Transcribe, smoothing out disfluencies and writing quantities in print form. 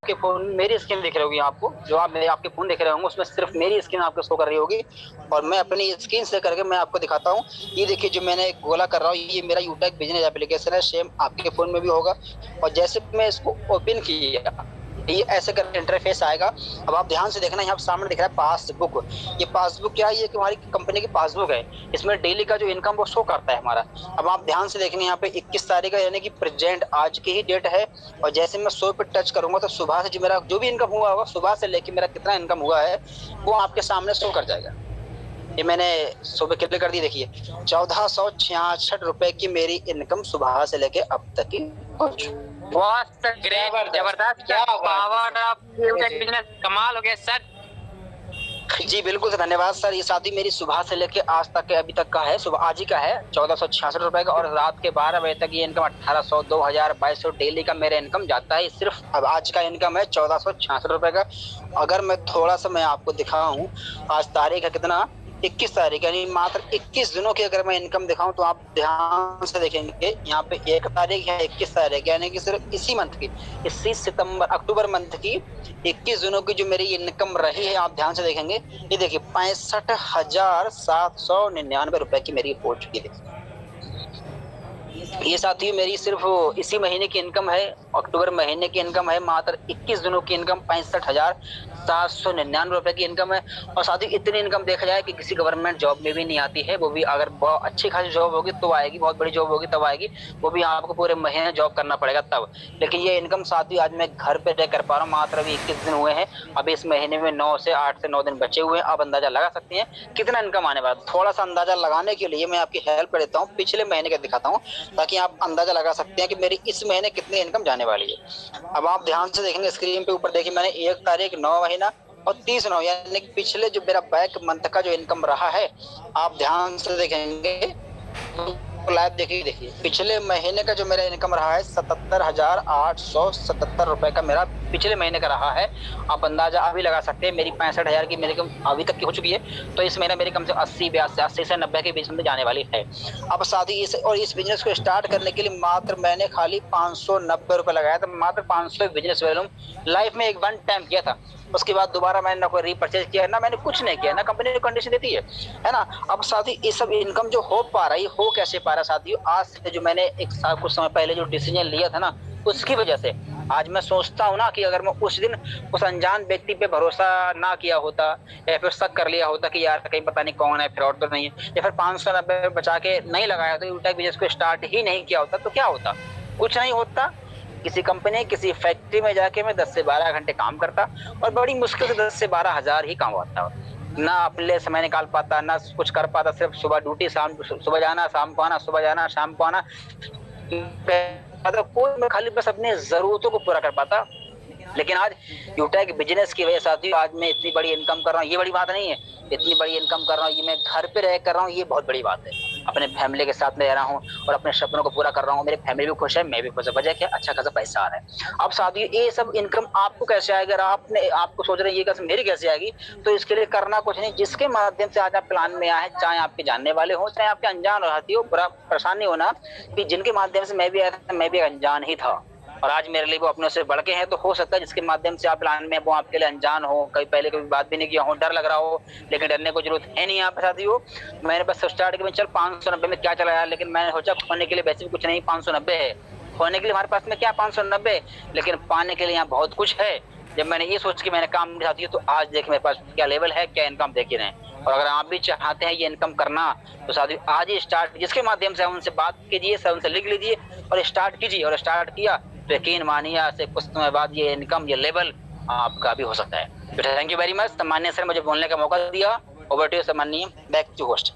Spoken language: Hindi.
आपके फोन मेरी स्क्रीन दिख रही होगी आपको, जो आप मेरे आपके फोन देख रहे होंगे उसमें सिर्फ मेरी स्क्रीन आपको शो कर रही होगी। और मैं अपनी स्क्रीन से करके मैं आपको दिखाता हूँ। ये देखिए जो मैंने गोला कर रहा हूँ, ये मेरा यूटेक बिजनेस एप्लीकेशन है, सेम आपके फोन में भी होगा। और जैसे मैं इसको ओपन किया, ये ऐसे करके इंटरफेस आएगा। अब आप ध्यान से देखना, यहाँ सामने दिख रहा है पासबुक। ये पासबुक क्या है? ये हमारी कंपनी की पासबुक है। इसमें डेली का जो इनकम वो शो करता है हमारा। अब आप ध्यान से देखेंगे यहाँ पे 21 तारीख है, यानी कि प्रेजेंट आज की ही डेट है। और जैसे मैं 100 पे टच करूंगा तो सुबह से जो मेरा जो भी इनकम हुआ होगा, सुबह से लेके मेरा कितना इनकम हुआ है वो आपके सामने शो कर जाएगा। ये मैंने सुबह क्लिक कर दी, देखिए 1466 रुपए की मेरी इनकम सुबह से लेके अब तक की हो चुकी। बहुत ग्रेट, जबरदस्त, क्या पावर ऑफ बिजनेस, कमाल हो गया सर। जी बिल्कुल सर, धन्यवाद सर। ये साथी मेरी सुबह से लेके आज तक के अभी तक का है, सुबह आज ही का है 1466 रुपए का। और रात के 12 बजे तक ये इनकम 1800, 2000, 2200 डेली का मेरा इनकम जाता है। सिर्फ अब आज का इनकम है 1466 रुपए का। अगर मैं थोड़ा सा मैं आपको दिखाऊं, आज तारीख है कितना, 21 तारीख, यानी मात्र 21 दिनों की अगर मैं इनकम दिखाऊं तो आप ध्यान से देखेंगे यहाँ पे 1 तारीख है, 21 तारीख, यानी कि सिर्फ इसी मंथ की, इसी अक्टूबर मंथ की 21 दिनों की जो मेरी इनकम रही है, आप ध्यान से देखेंगे, ये देखिए 65,799 रुपए की मेरी हो चुकी है। ये साथी मेरी सिर्फ इसी महीने की इनकम है, अक्टूबर महीने की इनकम है, मात्र 21 दिनों की इनकम 65,799 रुपए की इनकम है। और साथ ही इतनी इनकम देखा जाए कि किसी गवर्नमेंट जॉब में भी नहीं आती है, वो भी अगर बहुत अच्छी खासी जॉब होगी तो आएगी, बहुत बड़ी जॉब होगी तब आएगी, वो भी आपको पूरे महीने जॉब करना पड़ेगा तब। लेकिन ये इनकम साथी आज मैं घर पे रह कर पा रहा हूँ, मात्र अभी 21 दिन हुए हैं, अभी इस महीने में 8 से 9 दिन बचे हुए हैं। आप अंदाजा लगा सकते हैं कितना इनकम आने वाला। थोड़ा सा अंदाजा लगाने के लिए मैं आपकी हेल्प कर देता हूँ, पिछले महीने का दिखाता हूँ, ताकि आप अंदाजा लगा सकते हैं कि मेरी इस महीने कितनी इनकम जाने वाली है। अब आप ध्यान से देखेंगे स्क्रीन पे ऊपर, देखिए मैंने 1 तारीख 9 महीना और 30/9, यानी पिछले जो मेरा बैक मंथ का जो इनकम रहा है, आप ध्यान से देखेंगे लाइव देखिए पिछले महीने का जो मेरा इनकम रहा है 77,877 रुपए का मेरा पिछले महीने का रहा है। आप अंदाजा अभी लगा सकते हैं मेरी 65,000 की मेरी अभी तक की हो चुकी है, तो इस महीने मेरी कम से 80 से 90 के बीच में जाने वाली है। अब साथ ही इस बिजनेस को स्टार्ट करने के लिए मात्र मैंने खाली 590 रुपए लगाया था, मात्र 500 बिजनेस वैल्यूम लाइफ में एक वन टाइम किया था। उसके बाद दोबारा मैंने ना कोई रीपरचेज किया, ना मैंने कुछ नहीं किया, ना कंपनी ने कंडीशन देती है ना। अब साथ ही ये सब इनकम जो हो पा रही हो कैसे पा रहा साथियों, आज से जो मैंने एक साल कुछ समय पहले जो डिसीजन लिया था ना, उसकी वजह से आज मैं सोचता हूँ ना कि अगर मैं उस दिन उस अनजान व्यक्ति पे भरोसा ना किया होता, या फिर शक कर लिया होता कि यार कहीं पता नहीं कौन है, फ्रॉड तो नहीं है, या फिर 590 बचा के नहीं लगाया तो यूटेक बिजनेस को स्टार्ट ही नहीं किया होता, तो क्या होता? कुछ नहीं होता। किसी कंपनी किसी फैक्ट्री में जाके मैं 10 से 12 घंटे काम करता और बड़ी मुश्किल से 10 से 12 हजार ही कमाता, ना अपने समय निकाल पाता, ना कुछ कर पाता, सिर्फ सुबह ड्यूटी, शाम सुबह जाना शाम को आना, सुबह जाना शाम को आना, कोई मैं खाली बस अपनी जरूरतों को पूरा कर पाता। लेकिन आज यूटेक बिजनेस की वजह से आज मैं इतनी बड़ी इनकम कर रहा हूँ, ये बड़ी बात नहीं है। इतनी बड़ी इनकम कर रहा हूँ, ये मैं घर पे रह कर रहा हूँ, ये बहुत बड़ी बात है। अपने फैमिली के साथ में रह रहा हूँ और अपने सपनों को पूरा कर रहा हूँ, मेरी फैमिली भी खुश है, मैं भी खुश है। वजह क्या? अच्छा खासा पैसा आ रहा है। अब साथियों ये सब इनकम आपको कैसे आएगी? अगर आपको सोच रहे हैं ये कैसे मेरी कैसे आएगी, तो इसके लिए करना कुछ नहीं, जिसके माध्यम से आज आप प्लान में आए, चाहे आपके जानने वाले हो चाहे आपके अनजान रहती हो, बड़ा परेशान नहीं होना कि जिनके माध्यम से मैं भी आया था, मैं भी अनजान ही था और आज मेरे लिए वो अपने से बढ़ के हैं। तो हो सकता है जिसके माध्यम से आप प्लान में वो आपके लिए अनजान हो, कभी पहले कभी बात भी नहीं किया हो, डर लग रहा हो, लेकिन डरने को जरूरत है नहीं। आप साथियों मैंने बस स्टार्ट किया, चल 590 में क्या चला यार, लेकिन मैंने सोचा खोने के लिए वैसे भी कुछ नहीं, 590 है, खोने के लिए हमारे पास में क्या 590, लेकिन पाने के लिए यहाँ बहुत कुछ है। जब मैंने ये सोच के मैंने काम किया साथियों, तो आज देखिए मेरे पास क्या लेवल है, क्या इनकम देख रहे हैं। और अगर आप भी चाहते हैं ये इनकम करना, तो साथियों आज ही स्टार्ट, जिसके माध्यम से उनसे बात कीजिए, सर उनसे लिख लीजिए और स्टार्ट कीजिए। और स्टार्ट किया तो यकीन मानिए आज से कुछ समय बाद ये इनकम, ये लेवल आपका भी हो सकता है। तो थैंक यू वेरी मच, सम्माननीय सर मुझे बोलने का मौका दिया। ओवर टू यू सम्माननीय, बैक टू होस्ट।